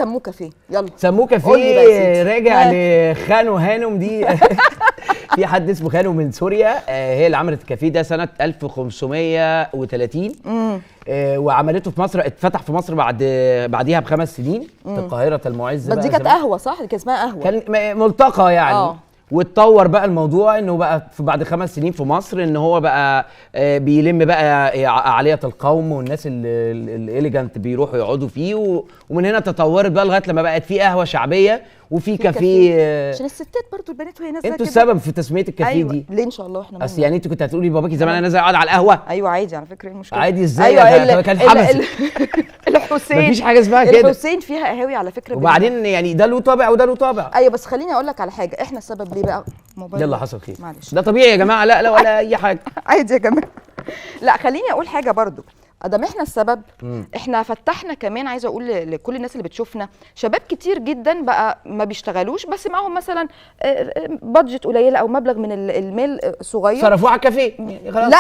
سموه كافيه. يلا سموه كافيه راجع لخانو هانم دي. في حد اسمه خانو من سوريا، هي اللي عملت الكافيه ده سنه 1530. وعملته في مصر، اتفتح في مصر بعديها ب5 سنين في القاهره المعز. بس دي كانت قهوه صح؟ كان اسمها قهوه، كان ملتقى يعني. واتطور بقى الموضوع انه بقى بعد 5 سنين في مصر ان هو بقى بيلم بقى عاليه القوم والناس الاليجانت بيروحوا يقعدوا فيه، ومن هنا تطورت بقى لغايه لما بقت في قهوه شعبيه وفي كافيه. عشان الستات برضو البنات وهي نازله انتوا السبب في تسميه الكافيه. أيوة. دي ليه ان شاء الله احنا اصل يعني انت كنت هتقولي باباكي زمان انا نازل اقعد على القهوه. ايوه عادي على فكره. ايه المشكله؟ عادي ازاي؟ أيوة كان حبسي. الحسين مفيش حاجه اسمها كده. الحسين فيها قهاوي على فكره. وبعدين يعني ده له طابع وده له طابع. ايوه بس خليني اقول لك على حاجه، احنا السبب ليه بقى؟ موبايل. يلا حصل خير، معلش ده طبيعي يا جماعه. لا ولا اي حاجه. عادي يا جماعه. لا خليني اقول حاجه برضو، ادام احنا السبب. احنا فتحنا كمان، عايزه اقول لكل الناس اللي بتشوفنا، شباب كتير جدا بقى ما بيشتغلوش بس معاهم مثلا بادجت قليله او مبلغ من المال صغير صرفوه على الكافيه. لا